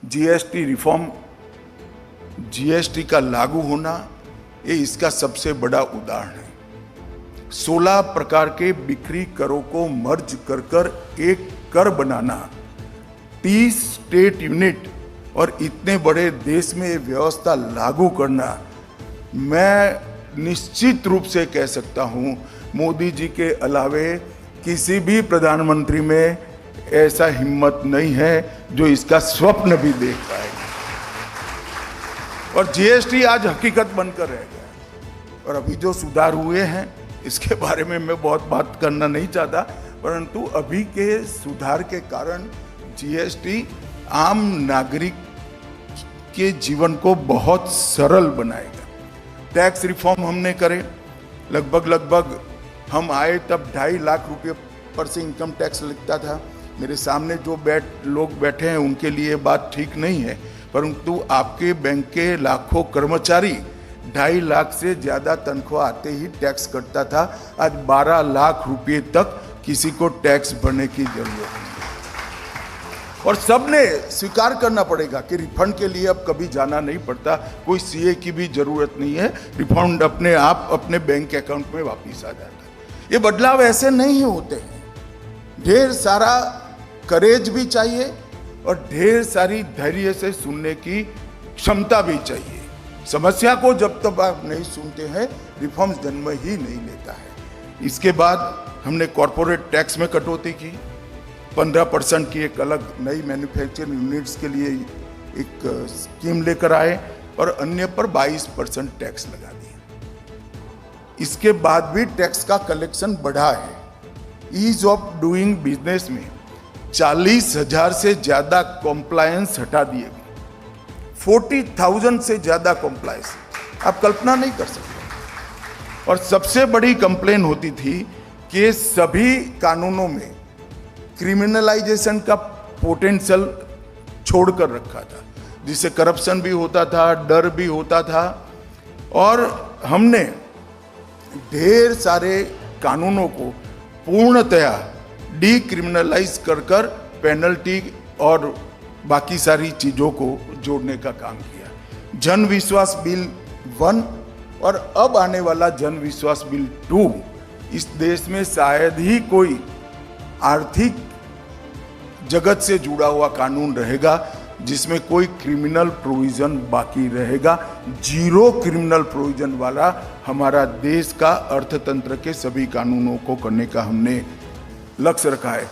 GST reform, GST का लागू होना, ये इसका सबसे बड़ा उदाहरण है। 16 प्रकार के बिक्री करों को मर्ज कर एक कर बनाना, 30 स्टेट यूनिट और इतने बड़े देश में ये व्यवस्था लागू करना, मैं निश्चित रूप से कह सकता हूं मोदी जी के अलावे किसी भी प्रधानमंत्री में ऐसा हिम्मत नहीं है जो इसका स्वप्न भी देख पाएगा। और जीएसटी आज हकीकत बनकर रह गया। और अभी जो सुधार हुए हैं इसके बारे में मैं बहुत बात करना नहीं चाहता, परंतु अभी के सुधार के कारण जीएसटी आम नागरिक के जीवन को बहुत सरल बनाएगा। टैक्स रिफॉर्म हमने करे, लगभग हम आए तब 2.5 लाख रुपये पर से इनकम टैक्स लगता था। मेरे सामने जो लोग बैठे हैं उनके लिए बात ठीक नहीं है, परंतु आपके बैंक के लाखों कर्मचारी 2.5 लाख से ज़्यादा तनख्वाह आते ही टैक्स कटता था। आज 12 लाख रुपये तक किसी को टैक्स भरने की जरूरत नहीं। और सबने स्वीकार करना पड़ेगा कि रिफंड के लिए अब कभी जाना नहीं पड़ता, कोई सीए की भी जरूरत नहीं है, रिफंड अपने आप अपने बैंक अकाउंट में वापस आ जाता है। ये बदलाव ऐसे नहीं होते हैं, ढेर सारा करेज भी चाहिए और ढेर सारी धैर्य से सुनने की क्षमता भी चाहिए। समस्या को जब तक आप नहीं सुनते हैं, रिफॉर्म्स जन्म ही नहीं लेता है। इसके बाद हमने कॉरपोरेट टैक्स में कटौती की, 15% की एक अलग नई मैन्युफैक्चरिंग यूनिट्स के लिए एक स्कीम लेकर आए और अन्य पर 22% टैक्स लगा दिया। इसके बाद भी टैक्स का कलेक्शन बढ़ा है। ईज ऑफ डूइंग बिजनेस में 40,000 से ज्यादा कॉम्प्लायंस हटा दिए गए, 40,000 से ज्यादा कॉम्प्लायंस, आप कल्पना नहीं कर सकते। और सबसे बड़ी कंप्लेन होती थी कि सभी कानूनों में क्रिमिनलाइजेशन का पोटेंशियल छोड़कर रखा था, जिससे करप्शन भी होता था, डर भी होता था। और हमने ढेर सारे कानूनों को पूर्णतया डीक्रिमिनलाइज कर पेनल्टी और बाकी सारी चीज़ों को जोड़ने का काम किया। जन विश्वास बिल 1 और अब आने वाला जन विश्वास बिल 2, इस देश में शायद ही कोई आर्थिक जगत से जुड़ा हुआ कानून रहेगा जिसमें कोई क्रिमिनल प्रोविजन बाकी रहेगा। 0 क्रिमिनल प्रोविजन वाला हमारा देश का अर्थतंत्र के सभी कानूनों को करने का हमने लक्ष्य रखा है।